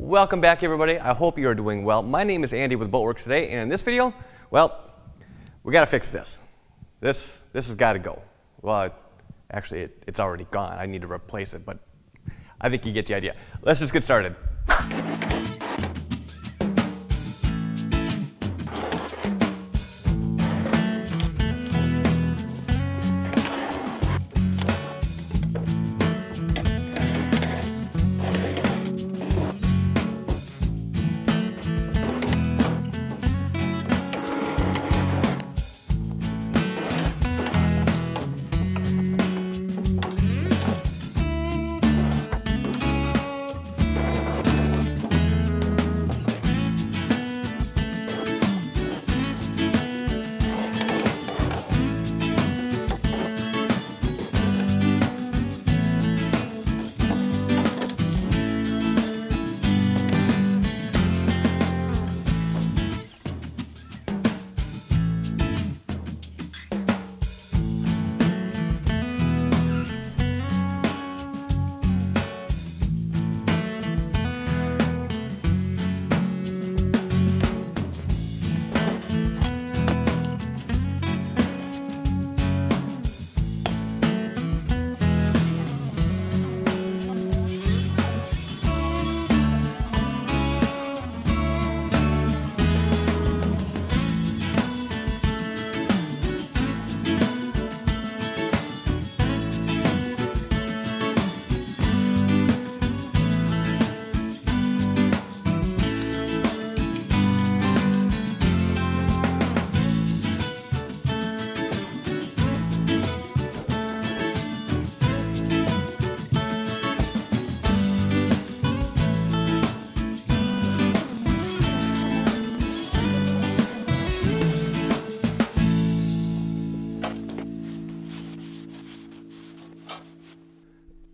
Welcome back, everybody. I hope you are doing well. My name is Andy with Boatworks today, and in this video, well, we got to fix this. This has got to go. Well, actually, it's already gone. I need to replace it, but I think you get the idea. Let's just get started.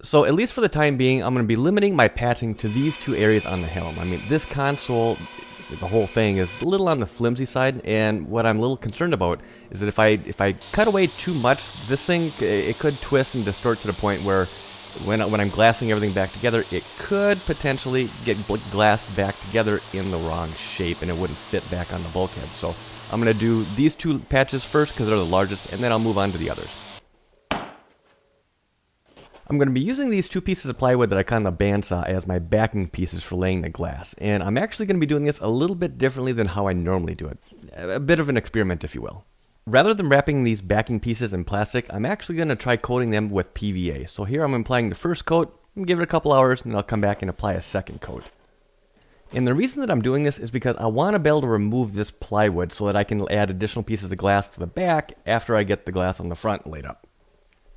So at least for the time being, I'm going to be limiting my patching to these two areas on the helm. I mean, this console, the whole thing is a little on the flimsy side, and what I'm a little concerned about is that if I cut away too much, this thing, it could twist and distort to the point where when I'm glassing everything back together, it could potentially get glassed back together in the wrong shape, and it wouldn't fit back on the bulkhead. So I'm going to do these two patches first because they're the largest, and then I'll move on to the others. I'm going to be using these two pieces of plywood that I cut on the bandsaw as my backing pieces for laying the glass. And I'm actually going to be doing this a little bit differently than how I normally do it. A bit of an experiment, if you will. Rather than wrapping these backing pieces in plastic, I'm actually going to try coating them with PVA. So here I'm applying the first coat, and give it a couple hours, and then I'll come back and apply a second coat. And the reason that I'm doing this is because I want to be able to remove this plywood so that I can add additional pieces of glass to the back after I get the glass on the front laid up.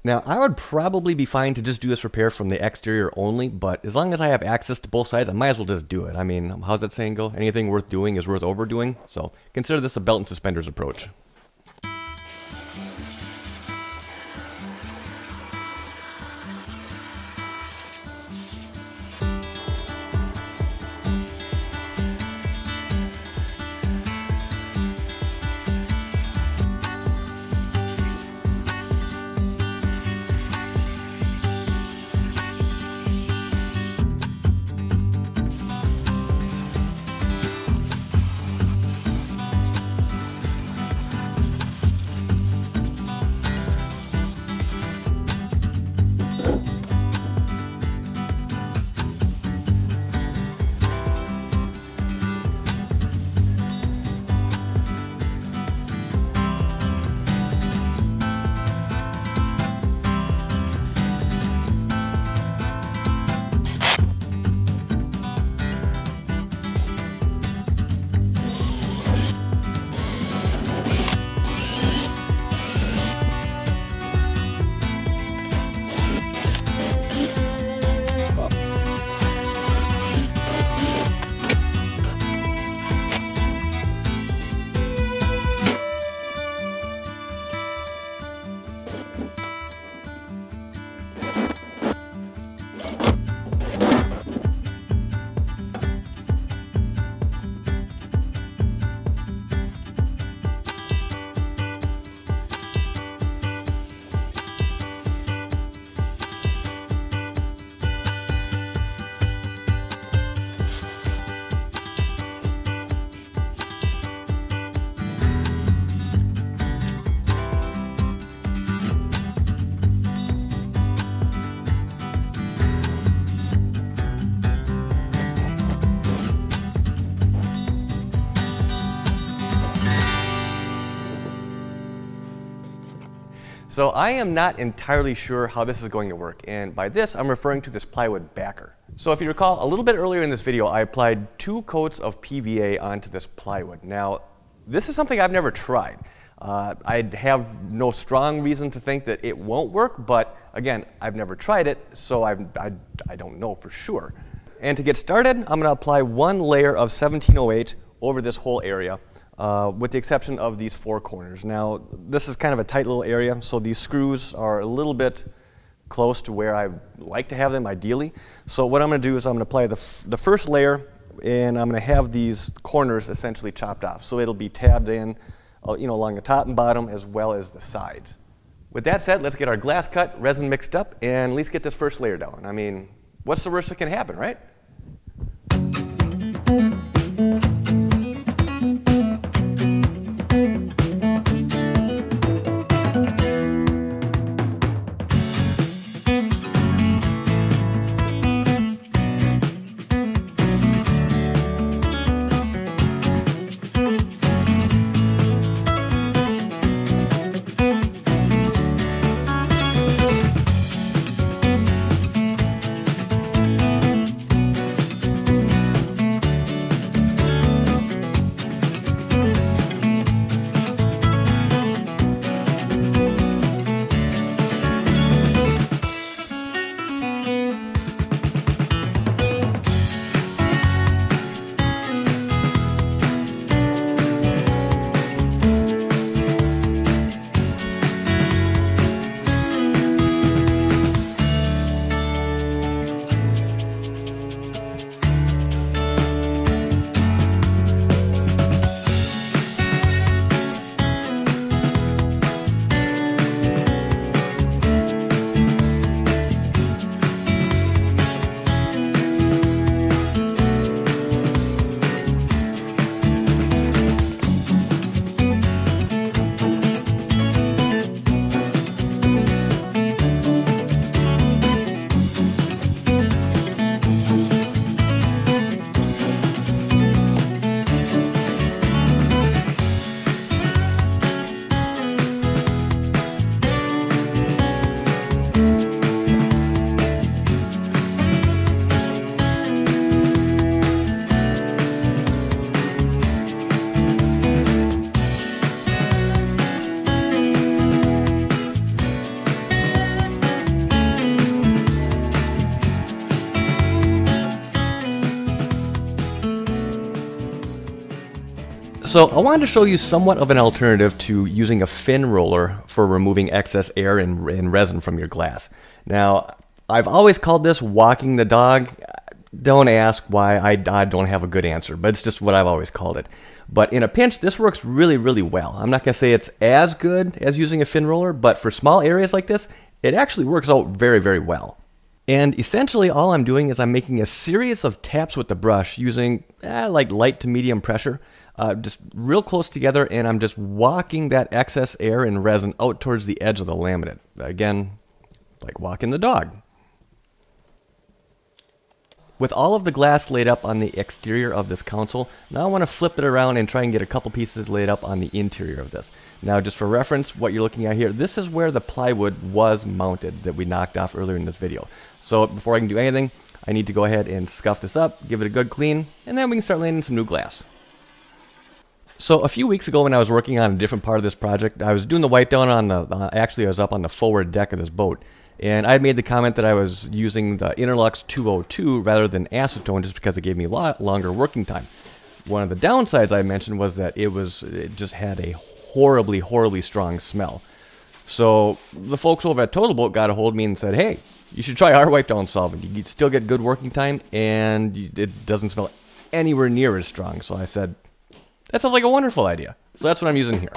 Now, I would probably be fine to just do this repair from the exterior only, but as long as I have access to both sides, I might as well just do it. I mean, how's that saying go? Anything worth doing is worth overdoing, so consider this a belt and suspenders approach. So I am not entirely sure how this is going to work, and by this I'm referring to this plywood backer. So if you recall, a little bit earlier in this video I applied 2 coats of PVA onto this plywood. Now this is something I've never tried. I have no strong reason to think that it won't work, but again, I've never tried it, so I don't know for sure. And to get started, I'm going to apply 1 layer of 1708 over this whole area, with the exception of these 4 corners. Now, this is kind of a tight little area, so these screws are a little bit close to where I like to have them ideally. So what I'm going to do is I'm going to apply the first layer, and I'm going to have these corners essentially chopped off. So it'll be tabbed in along the top and bottom as well as the sides. With that said, let's get our glass cut, resin mixed up, and at least get this first layer down. I mean, what's the worst that can happen, right? So I wanted to show you somewhat of an alternative to using a fin roller for removing excess air and resin from your glass. Now, I've always called this walking the dog. Don't ask why, I don't have a good answer, but it's just what I've always called it. But in a pinch, this works really, really well. I'm not going to say it's as good as using a fin roller, but for small areas like this, it actually works out very, very well. And essentially all I'm doing is I'm making a series of taps with the brush using like light to medium pressure, just real close together, and I'm just walking that excess air and resin out towards the edge of the laminate. Again, like walking the dog. With all of the glass laid up on the exterior of this console, now I want to flip it around and try and get a couple pieces laid up on the interior of this. Now just for reference, what you're looking at here, this is where the plywood was mounted that we knocked off earlier in this video. So before I can do anything, I need to go ahead and scuff this up, give it a good clean, and then we can start laying in some new glass. So a few weeks ago when I was working on a different part of this project, I was doing the wipe down on the, actually I was up on the forward deck of this boat. And I had made the comment that I was using the Interlux 202 rather than acetone just because it gave me a lot longer working time. One of the downsides I mentioned was that it just had a horribly, horribly strong smell. So the folks over at Total Boat got a hold of me and said, hey, you should try our wipe down solvent. You still get good working time and it doesn't smell anywhere near as strong. So I said, that sounds like a wonderful idea. So that's what I'm using here.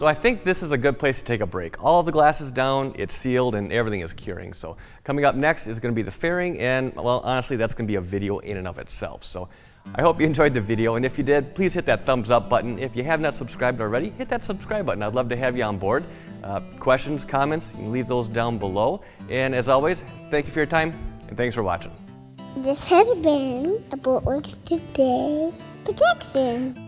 So I think this is a good place to take a break. All of the glass is down, it's sealed, and everything is curing. So coming up next is going to be the fairing, and well, honestly, that's going to be a video in and of itself. So I hope you enjoyed the video, and if you did, please hit that thumbs up button. If you have not subscribed already, hit that subscribe button. I'd love to have you on board. Questions, comments, you can leave those down below. And as always, thank you for your time, and thanks for watching. This has been a Boatworks Today production.